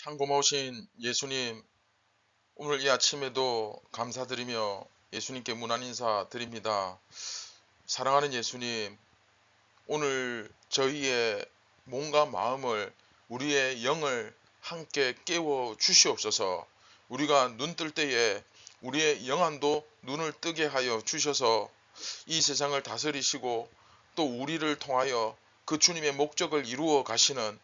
참 고마우신 예수님, 오늘 이 아침에도 감사드리며 예수님께 문안 인사 드립니다. 사랑하는 예수님, 오늘 저희의 몸과 마음을, 우리의 영을 함께 깨워 주시옵소서. 우리가 눈 뜰 때에 우리의 영안도 눈을 뜨게 하여 주셔서 이 세상을 다스리시고 또 우리를 통하여 그 주님의 목적을 이루어 가시는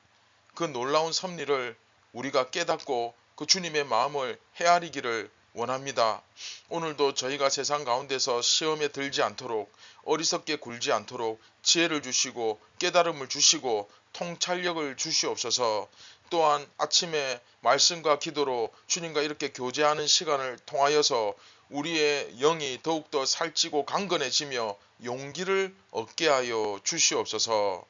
그 놀라운 섭리를 우리가 깨닫고 그 주님의 마음을 헤아리기를 원합니다. 오늘도 저희가 세상 가운데서 시험에 들지 않도록, 어리석게 굴지 않도록 지혜를 주시고 깨달음을 주시고 통찰력을 주시옵소서. 또한 아침에 말씀과 기도로 주님과 이렇게 교제하는 시간을 통하여서 우리의 영이 더욱더 살찌고 강건해지며 용기를 얻게 하여 주시옵소서.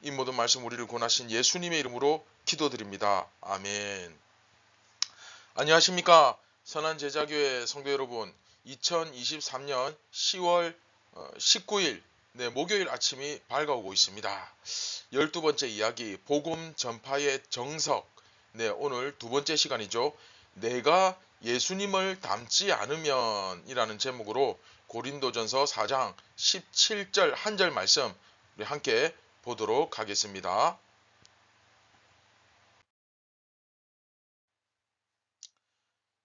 이 모든 말씀 우리를 권하신 예수님의 이름으로 기도드립니다. 아멘. 안녕하십니까, 선한제자교회 성도 여러분. 2023년 10월 19일 목요일 아침이 밝아오고 있습니다. 12번째 이야기, 복음 전파의 정석. 오늘 두 번째 시간이죠. 내가 예수님을 닮지 않으면 이라는 제목으로 고린도전서 4장 17절 한 절 말씀 우리 함께 보도록 하겠습니다.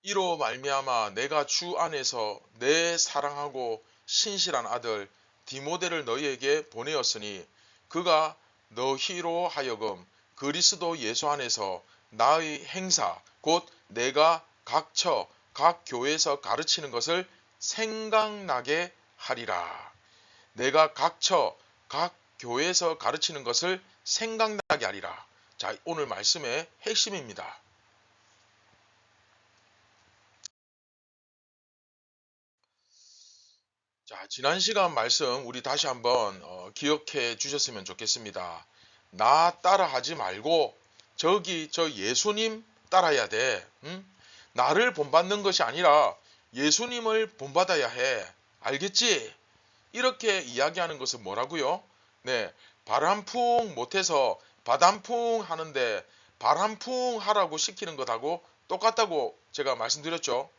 이로 말미암아 내가 주 안에서 내 사랑하고 신실한 아들 디모데를 너희에게 보내었으니 그가 너희로 하여금 그리스도 예수 안에서 나의 행사 곧 내가 각처 각 교회에서 가르치는 것을 생각나게 하리라. 내가 각처 각 교회에서 가르치는 것을 생각나게 하리라. 자, 오늘 말씀의 핵심입니다. 자, 지난 시간 말씀 우리 다시 한번 기억해 주셨으면 좋겠습니다. 나 따라하지 말고 저기 저 예수님 따라야 돼. 나를 본받는 것이 아니라 예수님을 본받아야 해. 알겠지? 이렇게 이야기하는 것은 뭐라고요? 바람풍 못해서 바람풍 하는데 바람풍 하라고 시키는 것하고 똑같다고 제가 말씀드렸죠.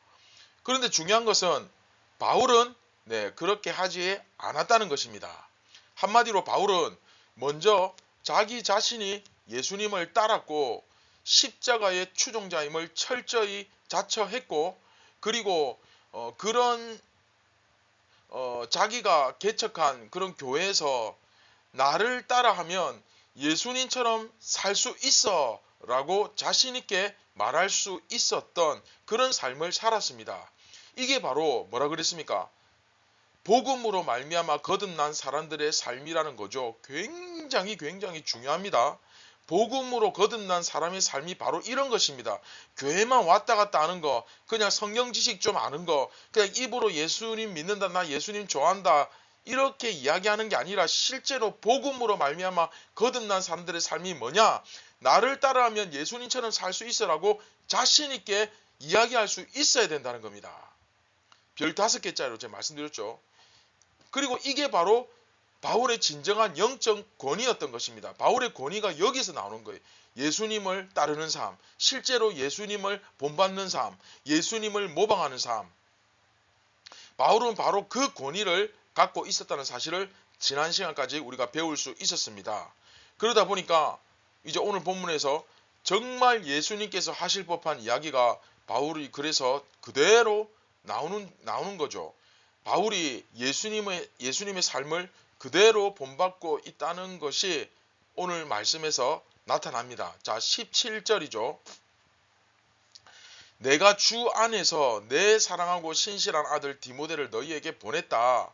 그런데 중요한 것은 바울은 그렇게 하지 않았다는 것입니다. 한마디로 바울은 먼저 자기 자신이 예수님을 따랐고 십자가의 추종자임을 철저히 자처했고, 그리고 그런 자기가 개척한 그런 교회에서 나를 따라하면 예수님처럼 살 수 있어 라고 자신있게 말할 수 있었던 그런 삶을 살았습니다. 이게 바로 뭐라 그랬습니까? 복음으로 말미암아 거듭난 사람들의 삶이라는 거죠. 굉장히 중요합니다. 복음으로 거듭난 사람의 삶이 바로 이런 것입니다. 교회만 왔다 갔다 하는 거, 그냥 성경 지식 좀 아는 거, 그냥 입으로 예수님 믿는다, 나 예수님 좋아한다, 이렇게 이야기하는 게 아니라 실제로 복음으로 말미암아 거듭난 사람들의 삶이 뭐냐? 나를 따라하면 예수님처럼 살 수 있어라고 자신 있게 이야기할 수 있어야 된다는 겁니다. 별 5개짜리로 제가 말씀드렸죠. 그리고 이게 바로 바울의 진정한 영적 권위였던 것입니다. 바울의 권위가 여기서 나오는 거예요. 예수님을 따르는 삶, 실제로 예수님을 본받는 삶, 예수님을 모방하는 삶. 바울은 바로 그 권위를 갖고 있었다는 사실을 지난 시간까지 우리가 배울 수 있었습니다. 그러다 보니까 이제 오늘 본문에서 정말 예수님께서 하실 법한 이야기가 바울이 그래서 그대로 나오는 거죠. 바울이 예수님의 삶을 그대로 본받고 있다는 것이 오늘 말씀에서 나타납니다. 자, 17절이죠. 내가 주 안에서 내 사랑하고 신실한 아들 디모데를 너희에게 보냈다.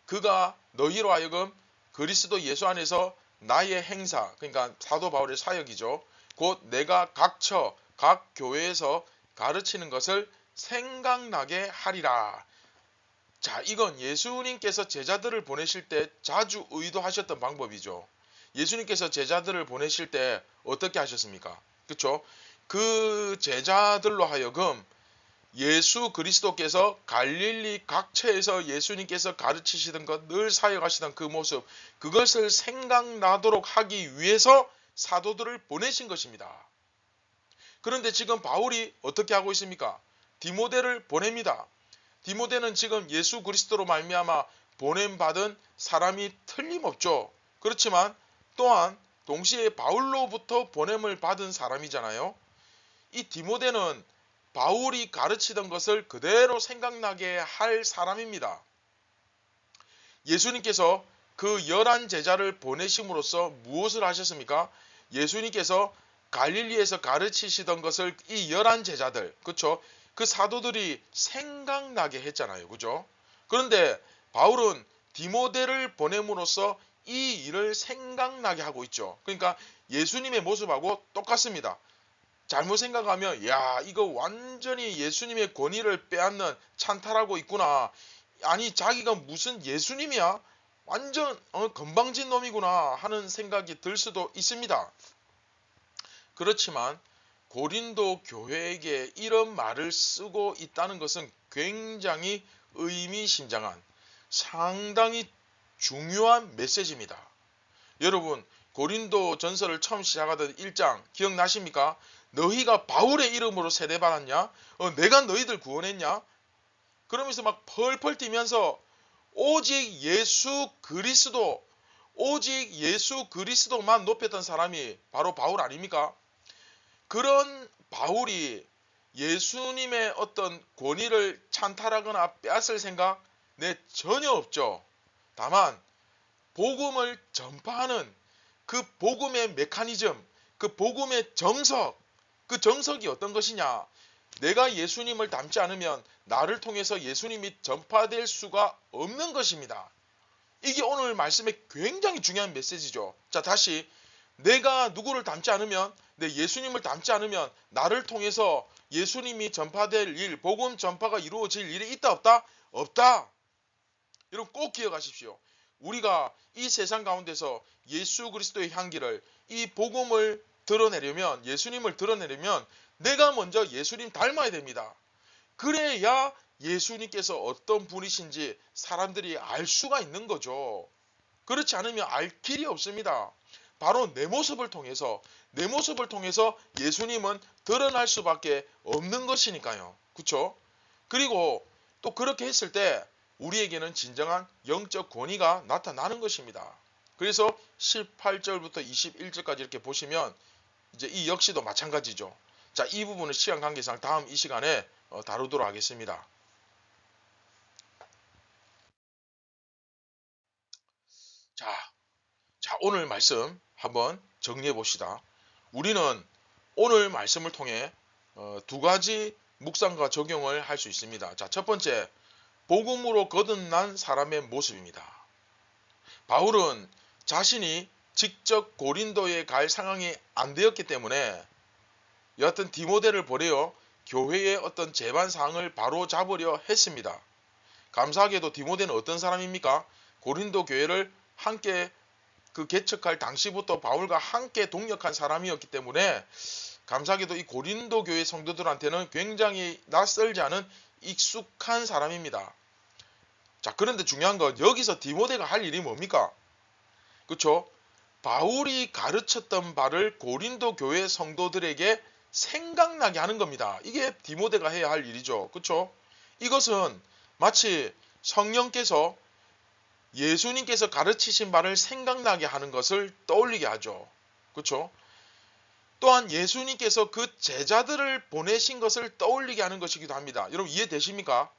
그가 너희로 하여금 그리스도 예수 안에서 나의 행사, 그러니까 사도 바울의 사역이죠. 곧 내가 각처 각 교회에서 가르치는 것을 생각나게 하리라. 자, 이건 예수님께서 제자들을 보내실 때 자주 의도하셨던 방법이죠. 예수님께서 제자들을 보내실 때 어떻게 하셨습니까? 그렇죠? 그 제자들로 하여금 예수 그리스도께서 갈릴리 각처에서 예수님께서 가르치시던 것, 늘 사역하시던 그 모습, 그것을 생각나도록 하기 위해서 사도들을 보내신 것입니다. 그런데 지금 바울이 어떻게 하고 있습니까? 디모데를 보냅니다. 디모데는 지금 예수 그리스도로 말미암아 보냄받은 사람이 틀림없죠. 그렇지만 또한 동시에 바울로부터 보냄을 받은 사람이잖아요. 이 디모데는 바울이 가르치던 것을 그대로 생각나게 할 사람입니다. 예수님께서 그 11 제자를 보내심으로써 무엇을 하셨습니까? 예수님께서 갈릴리에서 가르치시던 것을 이 11 제자들, 그렇죠? 그 사도들이 생각나게 했잖아요. 그죠? 그런데 바울은 디모데를 보냄으로써 이 일을 생각나게 하고 있죠. 그러니까 예수님의 모습하고 똑같습니다. 잘못 생각하면 야, 이거 완전히 예수님의 권위를 빼앗는 찬탈하고 있구나. 아니, 자기가 무슨 예수님이야? 완전 건방진 놈이구나 하는 생각이 들 수도 있습니다. 그렇지만 고린도 교회에게 이런 말을 쓰고 있다는 것은 굉장히 의미심장한, 상당히 중요한 메시지입니다. 여러분, 고린도 전서를 처음 시작하던 1장 기억나십니까? 너희가 바울의 이름으로 세례받았냐? 내가 너희들 구원했냐? 그러면서 막 펄펄 뛰면서 오직 예수 그리스도, 오직 예수 그리스도만 높였던 사람이 바로 바울 아닙니까? 그런 바울이 예수님의 어떤 권위를 찬탈하거나 빼앗을 생각? 전혀 없죠. 다만 복음을 전파하는 그 복음의 메커니즘, 그 복음의 정석, 그 정석이 어떤 것이냐? 내가 예수님을 닮지 않으면 나를 통해서 예수님이 전파될 수가 없는 것입니다. 이게 오늘 말씀의 굉장히 중요한 메시지죠. 자, 다시 내가 누구를 닮지 않으면, 내 예수님을 닮지 않으면 나를 통해서 예수님이 전파될 일, 복음 전파가 이루어질 일이 있다 없다? 없다. 여러분 꼭 기억하십시오. 우리가 이 세상 가운데서 예수 그리스도의 향기를, 이 복음을 드러내려면, 예수님을 드러내려면 내가 먼저 예수님 닮아야 됩니다. 그래야 예수님께서 어떤 분이신지 사람들이 알 수가 있는 거죠. 그렇지 않으면 알 길이 없습니다. 바로 내 모습을 통해서 예수님은 드러날 수밖에 없는 것이니까요. 그렇죠? 그리고 또 그렇게 했을 때 우리에게는 진정한 영적 권위가 나타나는 것입니다. 그래서 18절부터 21절까지 이렇게 보시면 이제 이 역시도 마찬가지죠. 자, 이 부분은 시간 관계상 다음 이 시간에 다루도록 하겠습니다. 자, 오늘 말씀 한번 정리해 봅시다. 우리는 오늘 말씀을 통해 두 가지 묵상과 적용을 할 수 있습니다. 자, 첫 번째, 복음으로 거듭난 사람의 모습입니다. 바울은 자신이 직접 고린도에 갈 상황이 안 되었기 때문에 여하튼 디모데를 보내어 교회의 어떤 재반 사항을 바로 잡으려 했습니다. 감사하게도 디모데는 어떤 사람입니까? 고린도 교회를 함께 개척할 당시부터 바울과 함께 동역한 사람이었기 때문에 감사하게도 이 고린도 교회 성도들한테는 굉장히 낯설지 않은 익숙한 사람입니다. 자, 그런데 중요한 건 여기서 디모데가 할 일이 뭡니까? 그렇죠? 바울이 가르쳤던 바를 고린도 교회 성도들에게 생각나게 하는 겁니다. 이게 디모데가 해야 할 일이죠. 그렇죠? 이것은 마치 성령께서 예수님께서 가르치신 바를 생각나게 하는 것을 떠올리게 하죠. 그렇죠? 또한 예수님께서 그 제자들을 보내신 것을 떠올리게 하는 것이기도 합니다. 여러분 이해되십니까?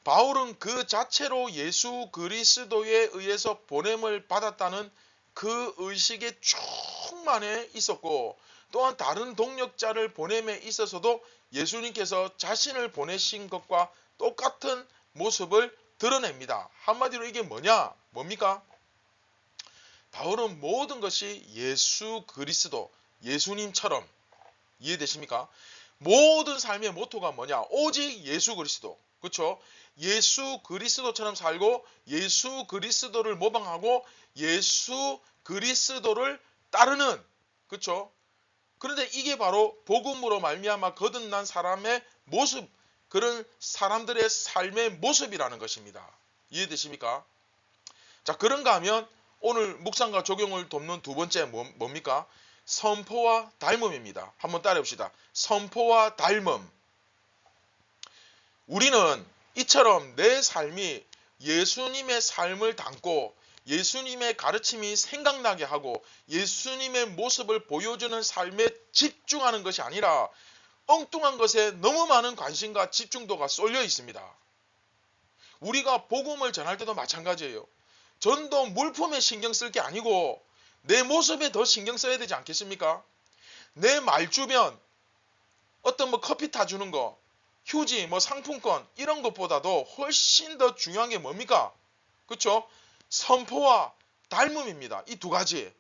바울은 그 자체로 예수 그리스도에 의해서 보냄을 받았다는 그 의식에 충만해 있었고, 또한 다른 동역자를 보냄에 있어서도 예수님께서 자신을 보내신 것과 똑같은 모습을 드러냅니다. 한마디로 이게 뭡니까? 바울은 모든 것이 예수 그리스도, 예수님처럼, 이해되십니까? 모든 삶의 모토가 오직 예수 그리스도. 그렇죠? 예수 그리스도처럼 살고 예수 그리스도를 모방하고 예수 그리스도를 따르는, 그렇죠? 그런데 이게 바로 복음으로 말미암아 거듭난 사람의 모습, 그런 사람들의 삶의 모습이라는 것입니다. 이해되십니까? 자, 그런가 하면 오늘 묵상과 적용을 돕는 두 번째 뭡니까? 선포와 닮음입니다. 한번 따라해봅시다. 선포와 닮음. 우리는 이처럼 내 삶이 예수님의 삶을 담고 예수님의 가르침이 생각나게 하고 예수님의 모습을 보여주는 삶에 집중하는 것이 아니라 엉뚱한 것에 너무 많은 관심과 집중도가 쏠려 있습니다. 우리가 복음을 전할 때도 마찬가지예요. 전도 물품에 신경 쓸 게 아니고 내 모습에 더 신경 써야 되지 않겠습니까? 내 말주변, 어떤 커피 타주는 거, 휴지, 상품권 이런 것보다도 훨씬 더 중요한 게 뭡니까? 그쵸? 선포와 닮음입니다. 이 두 가지.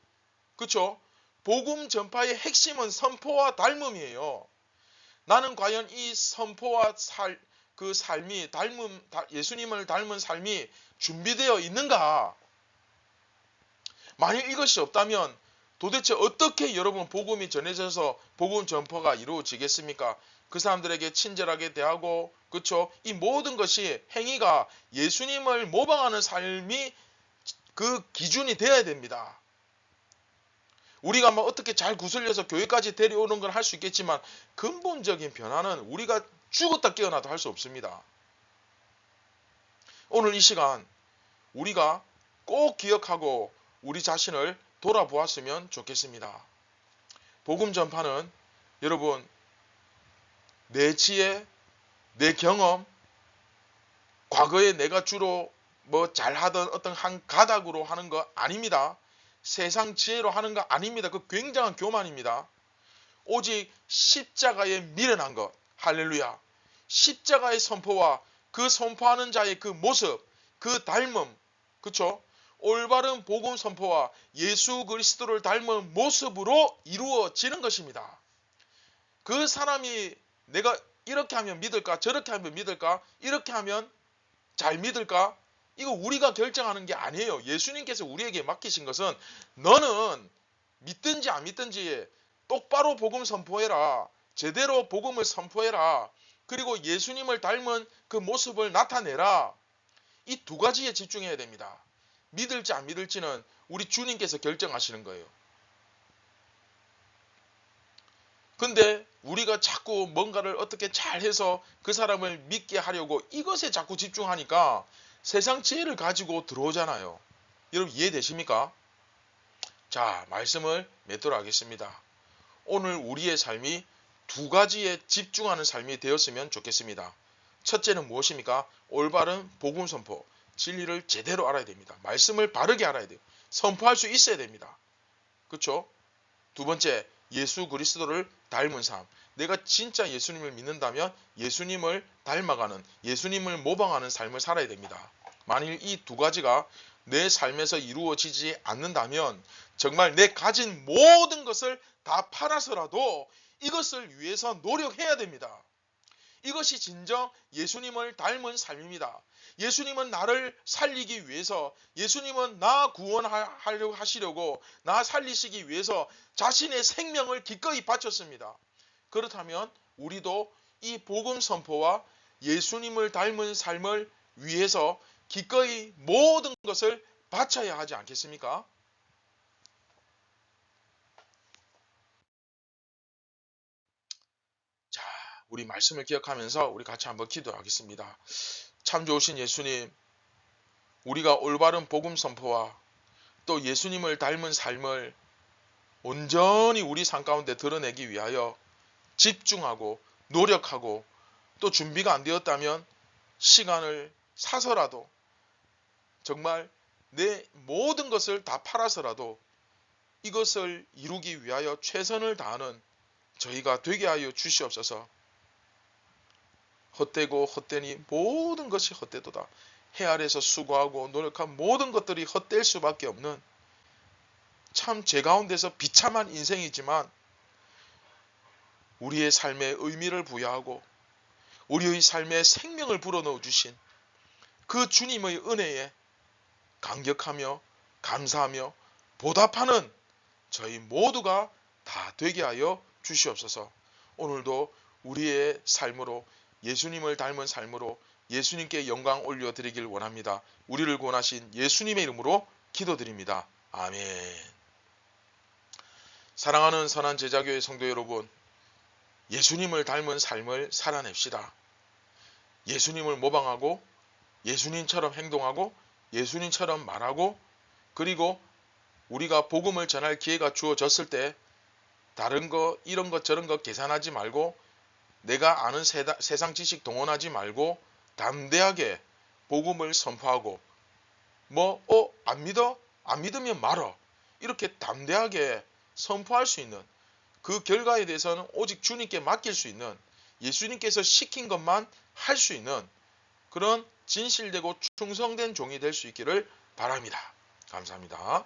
그쵸? 복음 전파의 핵심은 선포와 닮음이에요. 나는 과연 이 선포와 삶이 예수님을 닮은 삶이 준비되어 있는가? 만일 이것이 없다면 도대체 어떻게 여러분 복음이 전해져서 복음 전파가 이루어지겠습니까? 그 사람들에게 친절하게 대하고, 그쵸? 이 모든 것이 행위가 예수님을 모방하는 삶이 그 기준이 되어야 됩니다. 우리가 어떻게 잘 구슬려서 교회까지 데려오는 건 할 수 있겠지만 근본적인 변화는 우리가 죽었다 깨어나도 할 수 없습니다. 오늘 이 시간 우리가 꼭 기억하고 우리 자신을 돌아보았으면 좋겠습니다. 복음 전파는 여러분 내 지혜, 내 경험, 과거에 내가 주로 잘하던 어떤 한 가닥으로 하는 거 아닙니다. 세상 지혜로 하는 거 아닙니다. 그 굉장한 교만입니다. 오직 십자가에 미련한 것. 할렐루야. 십자가의 선포와 그 선포하는 자의 그 모습, 그 닮음, 그쵸? 올바른 복음 선포와 예수 그리스도를 닮은 모습으로 이루어지는 것입니다. 그 사람이 내가 이렇게 하면 믿을까? 저렇게 하면 믿을까? 이렇게 하면 잘 믿을까? 이거 우리가 결정하는 게 아니에요. 예수님께서 우리에게 맡기신 것은 너는 믿든지 안 믿든지 똑바로 복음 선포해라. 제대로 복음을 선포해라. 그리고 예수님을 닮은 그 모습을 나타내라. 이 두 가지에 집중해야 됩니다. 믿을지 안 믿을지는 우리 주님께서 결정하시는 거예요. 근데 우리가 자꾸 뭔가를 어떻게 잘해서 그 사람을 믿게 하려고 이것에 자꾸 집중하니까 세상 지혜를 가지고 들어오잖아요. 여러분 이해되십니까? 자, 말씀을 맺도록 하겠습니다. 오늘 우리의 삶이 두 가지에 집중하는 삶이 되었으면 좋겠습니다. 첫째는 무엇입니까? 올바른 복음 선포, 진리를 제대로 알아야 됩니다. 말씀을 바르게 알아야 돼요. 선포할 수 있어야 됩니다. 그렇죠? 두 번째, 예수 그리스도를 닮은 삶. 내가 진짜 예수님을 믿는다면 예수님을 닮아가는, 예수님을 모방하는 삶을 살아야 됩니다. 만일 이 두 가지가 내 삶에서 이루어지지 않는다면 정말 내 가진 모든 것을 다 팔아서라도 이것을 위해서 노력해야 됩니다. 이것이 진정 예수님을 닮은 삶입니다. 예수님은 나를 살리기 위해서, 예수님은 나 구원하려고 하시려고, 나 살리시기 위해서 자신의 생명을 기꺼이 바쳤습니다. 그렇다면 우리도 이 복음 선포와 예수님을 닮은 삶을 위해서 기꺼이 모든 것을 바쳐야 하지 않겠습니까? 자, 우리 말씀을 기억하면서 우리 같이 한번 기도하겠습니다. 참 좋으신 예수님, 우리가 올바른 복음 선포와 또 예수님을 닮은 삶을 온전히 우리 삶 가운데 드러내기 위하여 집중하고 노력하고 또 준비가 안 되었다면 시간을 사서라도 정말 내 모든 것을 다 팔아서라도 이것을 이루기 위하여 최선을 다하는 저희가 되게 하여 주시옵소서. 헛되고 헛되니 모든 것이 헛되도다. 해 아래서 수고하고 노력한 모든 것들이 헛될 수밖에 없는 참 제 가운데서 비참한 인생이지만 우리의 삶에 의미를 부여하고 우리의 삶에 생명을 불어넣어 주신 그 주님의 은혜에 감격하며 감사하며 보답하는 저희 모두가 다 되게 하여 주시옵소서. 오늘도 우리의 삶으로 예수님을 닮은 삶으로 예수님께 영광 올려드리길 원합니다. 우리를 구원하신 예수님의 이름으로 기도드립니다. 아멘. 사랑하는 선한 제자교회 성도 여러분, 예수님을 닮은 삶을 살아냅시다. 예수님을 모방하고 예수님처럼 행동하고 예수님처럼 말하고, 그리고 우리가 복음을 전할 기회가 주어졌을 때 다른 거 이런 것 저런 것 계산하지 말고 내가 아는 세상 지식 동원하지 말고 담대하게 복음을 선포하고 안 믿어? 안 믿으면 말어. 이렇게 담대하게 선포할 수 있는, 그 결과에 대해서는 오직 주님께 맡길 수 있는, 예수님께서 시킨 것만 할 수 있는 그런 진실되고 충성된 종이 될 수 있기를 바랍니다. 감사합니다.